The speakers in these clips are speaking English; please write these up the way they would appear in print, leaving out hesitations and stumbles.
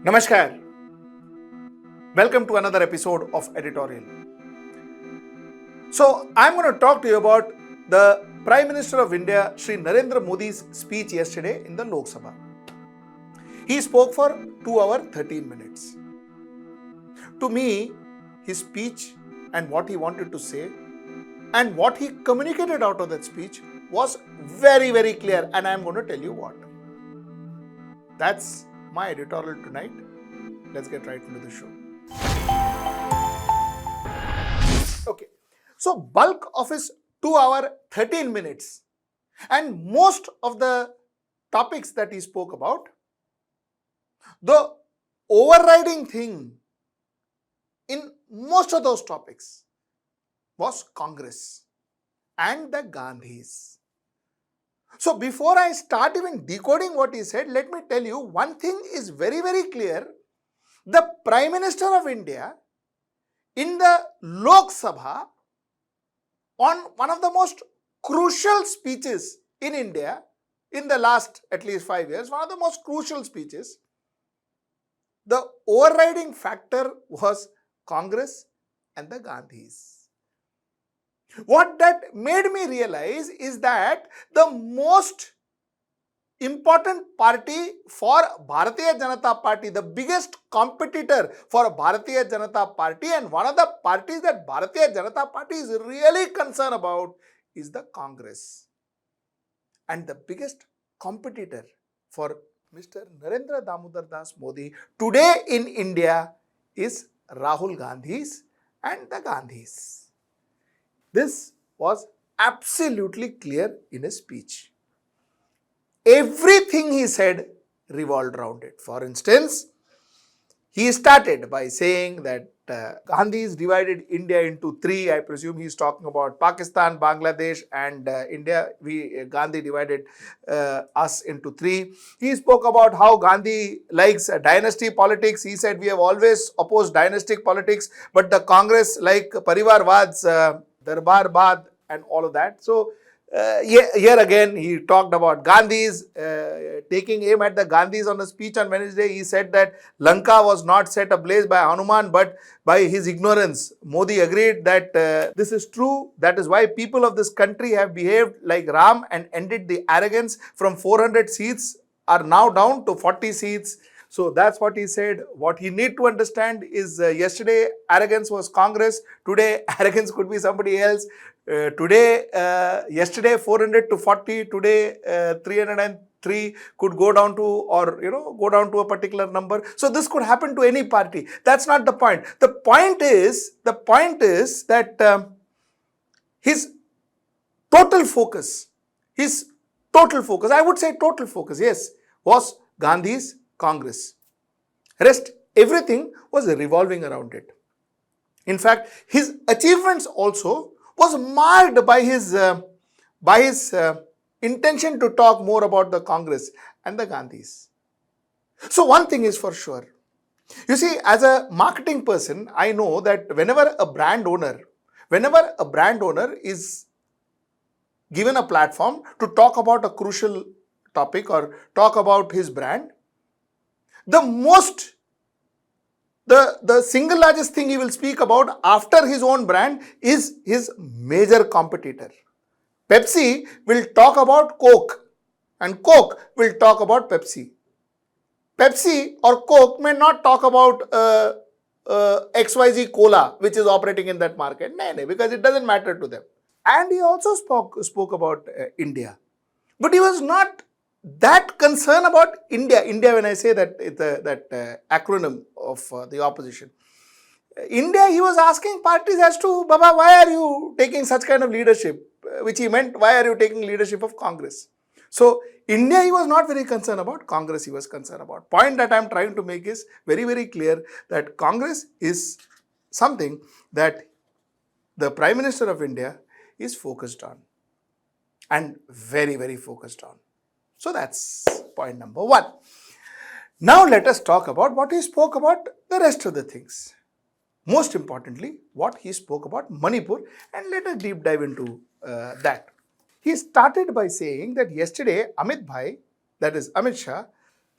Namaskar. Welcome to another episode of Editorial. So, I'm going to talk to you about the Prime Minister of India, Shri Narendra Modi's speech yesterday in the Lok Sabha. He spoke for 2 hours 13 minutes. To me, his speech and what he wanted to say and what he communicated out of that speech was very, very clear, and I'm going to tell you what. That's my editorial tonight. Let's get right into the show. Okay, so bulk of his 2 hours 13 minutes and most of the topics that he spoke about, the overriding thing in most of those topics was Congress and the Gandhis. So before I start even decoding what he said, let me tell you one thing is very, very clear. The Prime Minister of India in the Lok Sabha, on one of the most crucial speeches in India in the last at least 5 years, one of the most crucial speeches, the overriding factor was Congress and the Gandhis. What that made me realize is that the most important party for Bharatiya Janata Party, the biggest competitor for Bharatiya Janata Party, and one of the parties that Bharatiya Janata Party is really concerned about is the Congress. And the biggest competitor for Mr. Narendra Damodar Das Modi today in India is Rahul Gandhi's and the Gandhis. This was absolutely clear in his speech. Everything he said revolved around it. For instance, he started by saying that Gandhis divided India into three. I presume he's talking about Pakistan, Bangladesh and India. Gandhi divided us into three. He spoke about how Gandhi likes dynasty politics. He said we have always opposed dynastic politics, but the Congress like Parivarvads, Darbar Bad and all of that. So here again, he talked about Gandhis, taking aim at the Gandhis on a speech on Wednesday. He said that Lanka was not set ablaze by Hanuman, but by his ignorance. Modi agreed that this is true. That is why people of this country have behaved like Ram and ended the arrogance. From 400 seats are now down to 40 seats. So that's what he said. What he need to understand is yesterday arrogance was Congress. Today arrogance could be somebody else. Yesterday 400 to 40, today 303 could go down to, or go down to a particular number. So this could happen to any party. That's not the point. The point is that his total focus, I would say total focus, yes, was Gandhi's Congress. Rest, everything was revolving around it. In fact, his achievements also was marked by his intention to talk more about the Congress and the Gandhis. So one thing is for sure. You see, as a marketing person, I know that whenever a brand owner is given a platform to talk about a crucial topic or talk about his brand, the single largest thing he will speak about after his own brand is his major competitor. Pepsi will talk about Coke and Coke will talk about Pepsi. Pepsi or Coke may not talk about XYZ Cola, which is operating in that market. No, because it doesn't matter to them. And he also spoke about India. But he was not that concern about India, when I say that it's that acronym of the opposition. India, he was asking parties as to, Baba, why are you taking such kind of leadership? Which he meant, why are you taking leadership of Congress? So, India, he was not very concerned about. Congress, he was concerned about. Point that I am trying to make is very, very clear that Congress is something that the Prime Minister of India is focused on and very, very focused on. So that's point number one. Now let us talk about what he spoke about the rest of the things. Most importantly, what he spoke about Manipur, and let us deep dive into that. He started by saying that yesterday Amit Shah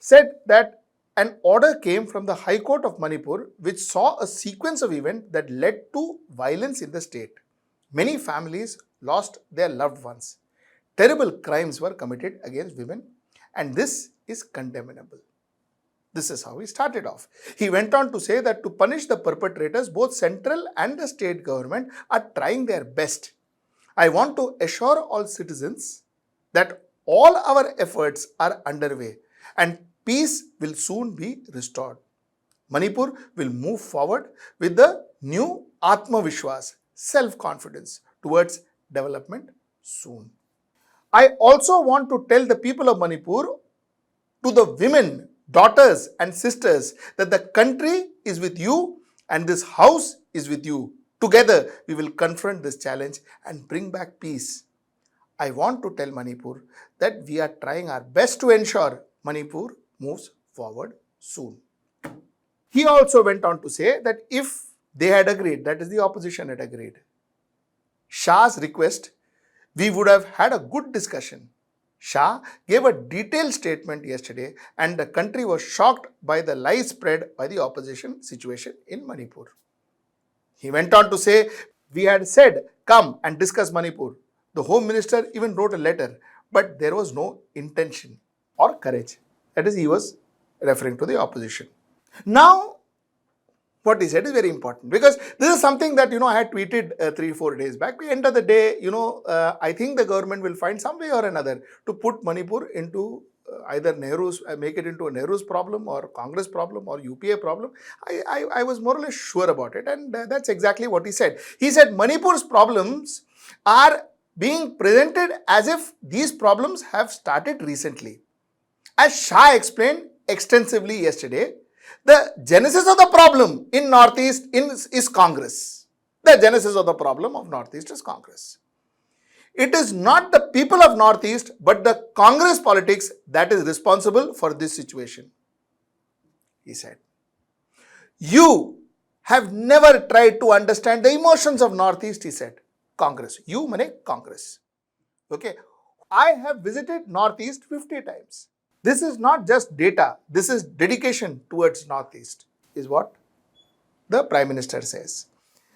said that an order came from the High Court of Manipur which saw a sequence of events that led to violence in the state. Many families lost their loved ones. Terrible crimes were committed against women, and this is condemnable. This is how he started off. He went on to say that to punish the perpetrators, both central and the state government are trying their best. I want to assure all citizens that all our efforts are underway and peace will soon be restored. Manipur will move forward with the new Atma Vishwas, self-confidence towards development soon. I also want to tell the people of Manipur, to the women, daughters and sisters, that the country is with you and this house is with you. Together, we will confront this challenge and bring back peace. I want to tell Manipur that we are trying our best to ensure Manipur moves forward soon. He also went on to say that if they had agreed, that is the opposition had agreed, Shah's request, we would have had a good discussion. Shah gave a detailed statement yesterday and the country was shocked by the lies spread by the opposition situation in Manipur. He went on to say, we had said, come and discuss Manipur. The Home Minister even wrote a letter, but there was no intention or courage. That is, he was referring to the opposition. Now, what he said is very important because this is something that, I had tweeted 3-4 days back. At the end of the day, I think the government will find some way or another to put Manipur into either Nehru's, make it into a Nehru's problem or Congress problem or UPA problem. I was more or less sure about it, and that's exactly what he said. He said Manipur's problems are being presented as if these problems have started recently. As Shah explained extensively yesterday, the genesis of the problem in Northeast is Congress. The genesis of the problem of Northeast is Congress. It is not the people of Northeast, but the Congress politics that is responsible for this situation, he said. You have never tried to understand the emotions of Northeast, he said. Congress. You mean Congress. Okay. I have visited Northeast 50 times. This is not just data. This is dedication towards Northeast, is what the Prime Minister says.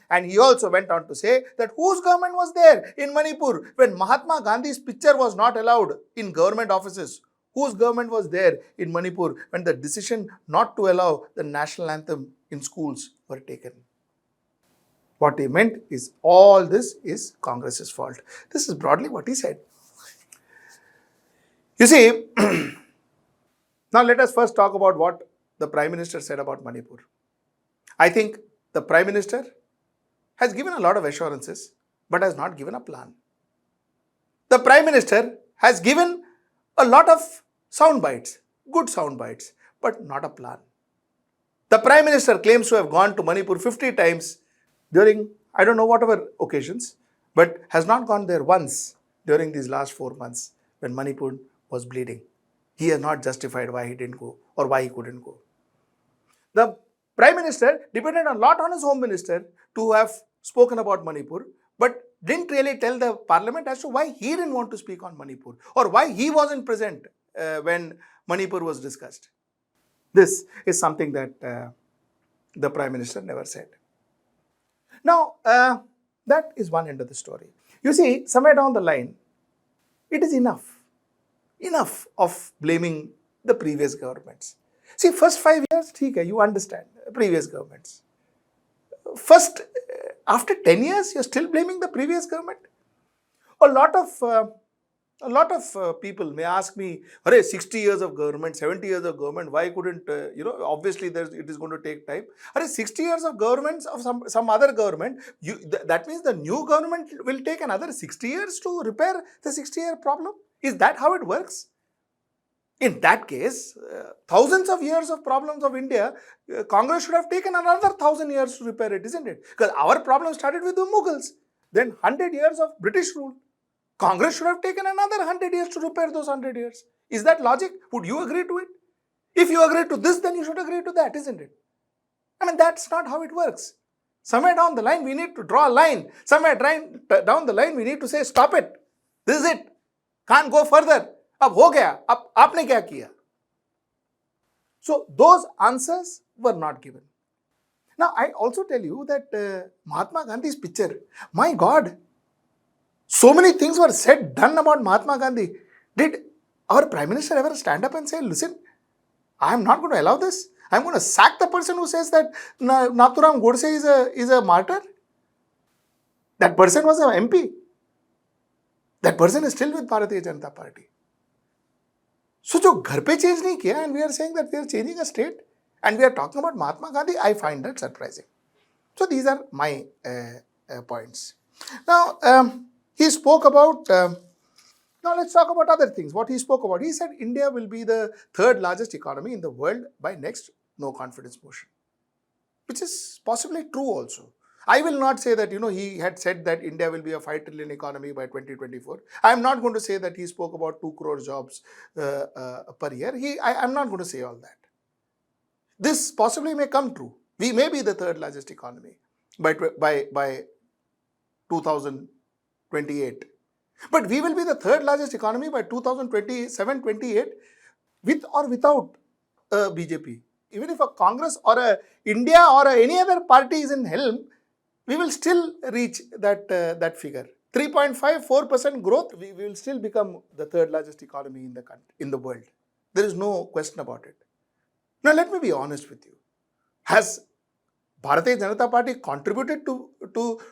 And he also went on to say that whose government was there in Manipur when Mahatma Gandhi's picture was not allowed in government offices? Whose government was there in Manipur when the decision not to allow the national anthem in schools were taken? What he meant is all this is Congress's fault. This is broadly what he said. You see, now let us first talk about what the Prime Minister said about Manipur. I think the Prime Minister has given a lot of assurances, but has not given a plan. The Prime Minister has given a lot of sound bites, good sound bites, but not a plan. The Prime Minister claims to have gone to Manipur 50 times during, I don't know whatever occasions, but has not gone there once during these last 4 months when Manipur was bleeding. He has not justified why he didn't go or why he couldn't go. The Prime Minister depended a lot on his Home Minister to have spoken about Manipur, but didn't really tell the Parliament as to why he didn't want to speak on Manipur or why he wasn't present when Manipur was discussed. This is something that the Prime Minister never said. Now, that is one end of the story. You see, somewhere down the line, it is enough of blaming the previous governments. See, first 5 years, you understand, previous governments. First, after 10 years, you're still blaming the previous government. A lot of people may ask me, 60 years of government, 70 years of government, why couldn't, obviously it is going to take time. 60 years of governments of some other government, that means the new government will take another 60 years to repair the 60-year problem. Is that how it works? In that case, thousands of years of problems of India, Congress should have taken another 1,000 years to repair it, isn't it? Because our problem started with the Mughals, then 100 years of British rule. Congress should have taken another 100 years to repair those 100 years. Is that logic? Would you agree to it? If you agree to this, then you should agree to that, isn't it? I mean, that's not how it works. Somewhere down the line, we need to draw a line. Somewhere down the line, we need to say, stop it. This is it. Can't go further. अब हो गया, अब आपने क्या किया? So those answers were not given. Now, I also tell you that Mahatma Gandhi's picture, my God, so many things were said, done about Mahatma Gandhi. Did our Prime Minister ever stand up and say, listen, I am not going to allow this. I am going to sack the person who says that Nathuram Godse is a martyr? That person was an MP. That person is still with Bharatiya Janata Party. So, जो घर पे change नहीं किया, and we are saying that we are changing a state, and we are talking about Mahatma Gandhi, I find that surprising. So, these are my points. Now, he spoke about, now let's talk about other things. What he spoke about, he said India will be the third largest economy in the world by next no confidence motion, which is possibly true also. I will not say that, he had said that India will be a 5 trillion economy by 2024. I am not going to say that he spoke about 2 crore jobs per year. I am not going to say all that. This possibly may come true. We may be the third largest economy by 2028. But we will be the third largest economy by 2027-28 with or without BJP. Even if a Congress or a India or any other party is in helm, we will still reach that figure. 3.54% growth, we will still become the third largest economy in the world. There is no question about it. Now, let me be honest with you. Has Bharatiya Janata Party contributed to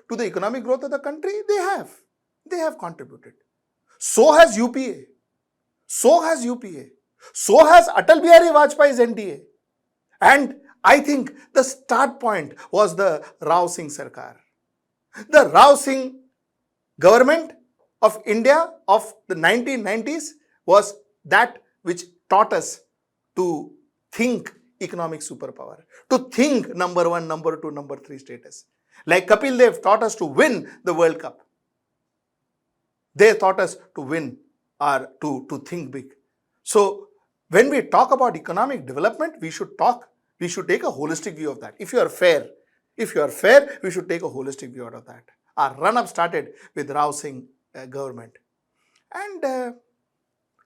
the economic growth of the country? They have. They have contributed. So has UPA. So has UPA. So has Atal Bihari Vajpayee's NDA. And I think the start point was the Rao Singh Sarkar. The Rao Singh government of India of the 1990s was that which taught us to think economic superpower, to think number 1, number 2, number 3 status. Like Kapil Dev taught us to win the World Cup. They taught us to win or to think big. So when we talk about economic development, we should take a holistic view of that. If you are fair, we should take a holistic view out of that. Our run-up started with Rao Singh government. And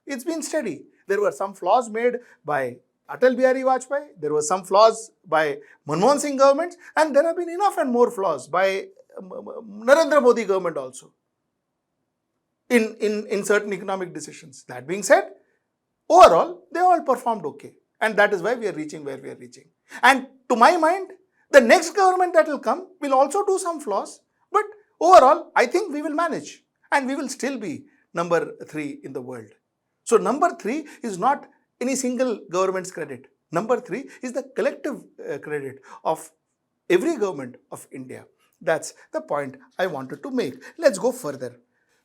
it's been steady. There were some flaws made by Atal Bihari Vajpayee. There were some flaws by Manmohan Singh governments. And there have been enough and more flaws by Narendra Modi government also in certain economic decisions. That being said, overall, they all performed okay. And that is why we are reaching where we are reaching. And to my mind, the next government that will come will also do some flaws. But overall, I think we will manage. And we will still be number 3 in the world. So number 3 is not any single government's credit. Number 3 is the collective credit of every government of India. That's the point I wanted to make. Let's go further.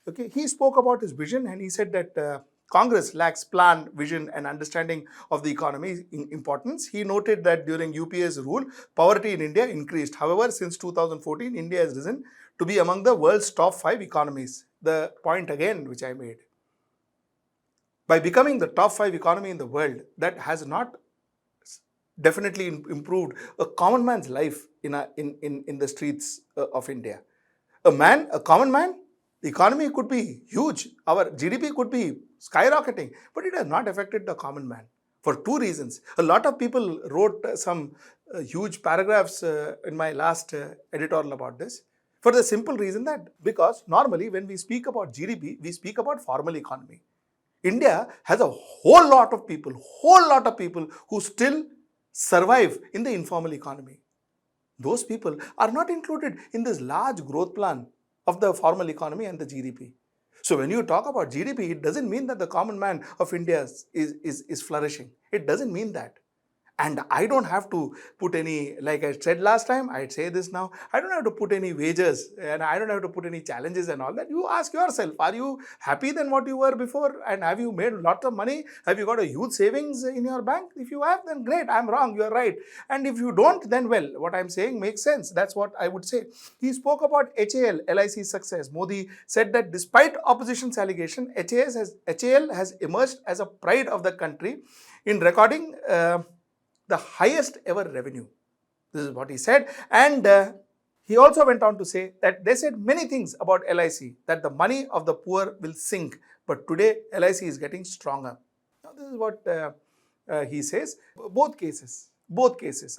Okay, he spoke about his vision and he said that Congress lacks plan, vision and understanding of the economy's importance. He noted that during UPA's rule, poverty in India increased. However, since 2014, India has risen to be among the world's top 5 economies. The point again which I made. By becoming the top 5 economy in the world, that has not definitely improved a common man's life in the streets of India. A common man, the economy could be huge, our GDP could be skyrocketing, but it has not affected the common man for 2 reasons. A lot of people wrote some huge paragraphs in my last editorial about this, for the simple reason that because normally when we speak about GDP, we speak about formal economy. India has a whole lot of people who still survive in the informal economy. Those people are not included in this large growth plan of the formal economy and the GDP. So when you talk about GDP, it doesn't mean that the common man of India is flourishing. It doesn't mean that. And I don't have to put any, like I said last time, I'd say this now, I don't have to put any wagers and I don't have to put any challenges and all that. You ask yourself, are you happy than what you were before? And have you made lots of money? Have you got a huge savings in your bank? If you have, then great, I'm wrong, you're right. And if you don't, then well, what I'm saying makes sense. That's what I would say. He spoke about HAL, LIC's success. Modi said that despite opposition's allegation, HAL has emerged as a pride of the country in recording the highest ever revenue. This is what he said. And he also went on to say that they said many things about LIC, that the money of the poor will sink. But today, LIC is getting stronger. Now, this is what he says. Both cases,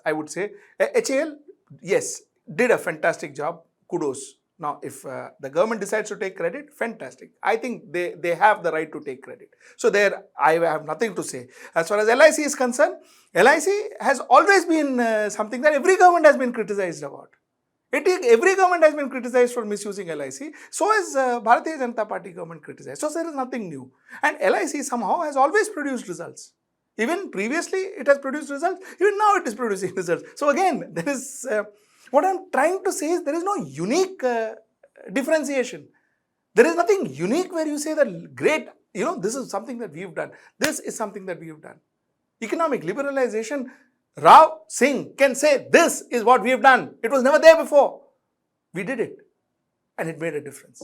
I would say. HAL, yes, did a fantastic job. Kudos. Now, if the government decides to take credit, fantastic. I think they have the right to take credit. So there, I have nothing to say. As far as LIC is concerned, LIC has always been something that every government has been criticized about. Every government has been criticized for misusing LIC. So is Bharatiya Janata Party government criticized. So there is nothing new. And LIC somehow has always produced results. Even previously, it has produced results. Even now, it is producing results. So again, there is... what I'm trying to say is there is no unique differentiation. There is nothing unique where you say that great, this is something that we've done. This is something that we've done. Economic liberalization, Rao Singh can say this is what we've done. It was never there before. We did it and it made a difference.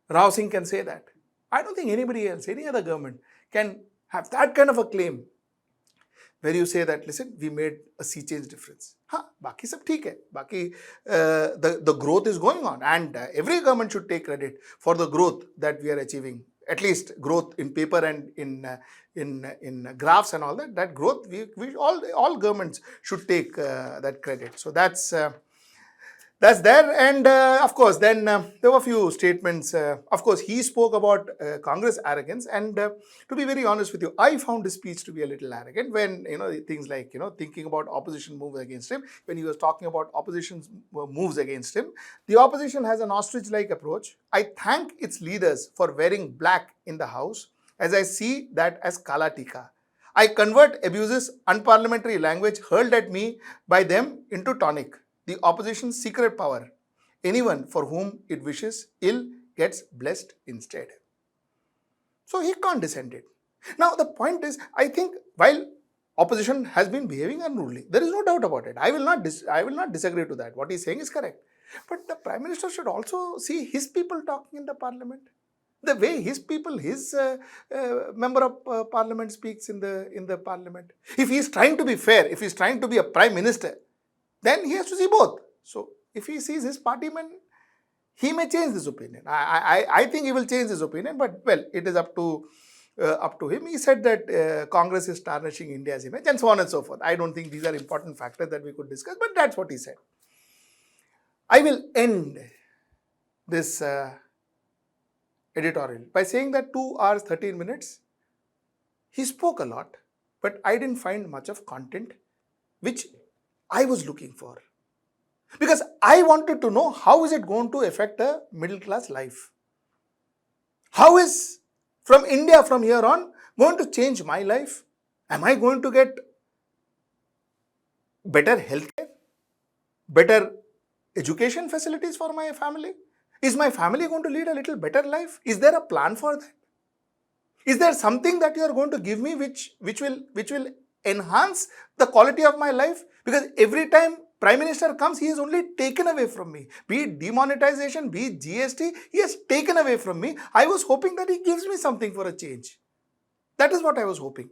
Rao Singh can say that. I don't think anybody else, any other government can have that kind of a claim where you say that, listen, we made a sea change difference. Baki sab theek hai. Baki, the growth is going on, and every government should take credit for the growth that we are achieving. At least growth in paper and in graphs and all that. That growth, we all governments should take that credit. So that's there. And of course, then there were a few statements. Of course, he spoke about Congress arrogance. And to be very honest with you, I found his speech to be a little arrogant when, things like, thinking about opposition moves against him. When he was talking about opposition moves against him, the opposition has an ostrich-like approach. I thank its leaders for wearing black in the house, as I see that as Kala Tika. I convert abuses, unparliamentary language hurled at me by them into tonic. The opposition's secret power. Anyone for whom it wishes ill gets blessed instead. So he condescended. Now the point is, I think while opposition has been behaving unruly, there is no doubt about it. I will not disagree to that. What he is saying is correct. But the Prime Minister should also see his people talking in the Parliament. The way his people, his member of Parliament speaks in the Parliament. If he is trying to be fair, if he is trying to be a Prime Minister, then he has to see both. So if he sees his partyman, he may change his opinion. I think he will change his opinion, but well, it is up to him. He said that Congress is tarnishing India's image and so on and so forth. I don't think these are important factors that we could discuss, but that's what he said. I will end this editorial by saying that 2 hours, 13 minutes, he spoke a lot, but I didn't find much of content which I was looking for, because I wanted to know how is it going to affect a middle class life. How is from India from here on going to change my life? Am I going to get better healthcare, better education facilities for my family? Is my family going to lead a little better life? Is there a plan for that? Is there something that you are going to give me which will enhance the quality of my life? Because every time Prime Minister comes, he is only taken away from me. Be it demonetization, be it GST, he has taken away from me. I was hoping that he gives me something for a change. That is what I was hoping.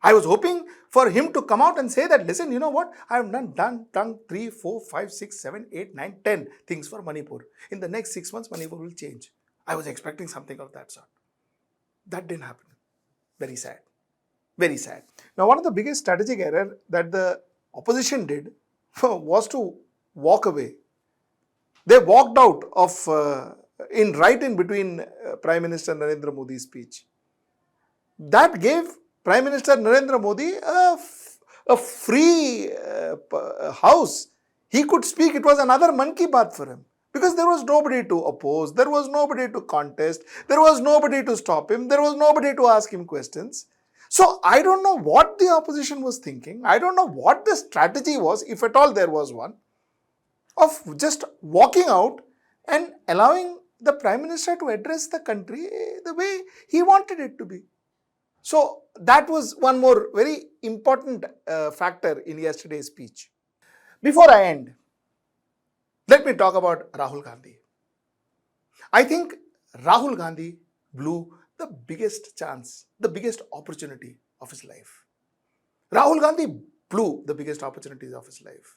I was hoping for him to come out and say that, listen, you know what, I have done 3, 4, 5, 6, 7, 8, 9, 10 things for Manipur. In the next 6 months, Manipur will change. I was expecting something of that sort. That didn't happen. Very sad. Very sad. Now, one of the biggest strategic error that the opposition did was to walk away. They walked out of right in between Prime Minister Narendra Modi's speech. That gave Prime Minister Narendra Modi a free house. He could speak. It was another Mann Ki Baat for him. Because there was nobody to oppose, there was nobody to contest, there was nobody to stop him, there was nobody to ask him questions. So I don't know what the opposition was thinking. I don't know what the strategy was, if at all there was one, of just walking out and allowing the Prime Minister to address the country the way he wanted it to be. So that was one more very important factor in yesterday's speech. Before I end, let me talk about Rahul Gandhi. I think Rahul Gandhi blew the biggest chance, the biggest opportunity of his life. Rahul Gandhi blew the biggest opportunities of his life.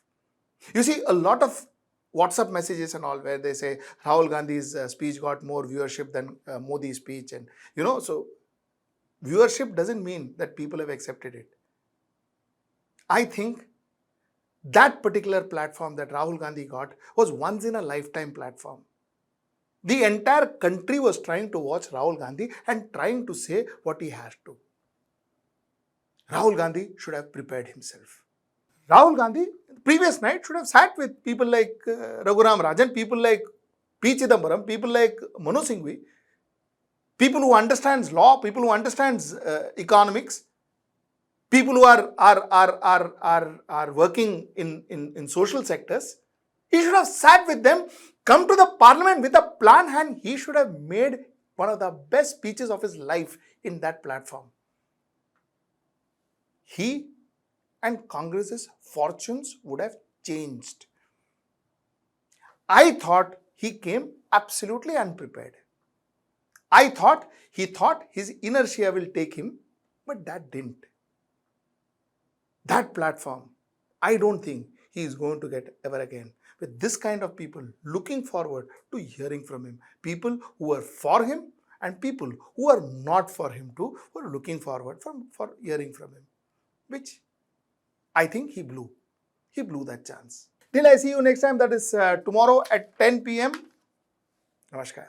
You see a lot of WhatsApp messages and all where they say Rahul Gandhi's speech got more viewership than Modi's speech, and so viewership doesn't mean that people have accepted it. I think that particular platform that Rahul Gandhi got was once in a lifetime platform. The entire country was trying to watch Rahul Gandhi and trying to say what he has to. Rahul Gandhi should have prepared himself. Rahul Gandhi, previous night, should have sat with people like Raghuram Rajan, people like P. Chidambaram, people like Manu Singhvi, people who understands law, people who understands economics, people who are working in social sectors. He should have sat with them, come to the parliament with a plan, and he should have made one of the best speeches of his life in that platform. He and Congress's fortunes would have changed. I thought he came absolutely unprepared. I thought he thought his inertia will take him, but that didn't. That platform, I don't think he is going to get ever again. With this kind of people looking forward to hearing from him, people who are for him and people who are not for him too, who are looking forward for hearing from him, which I think he blew. He blew that chance. Till I see you next time, that is tomorrow at 10 p.m. Namaskar.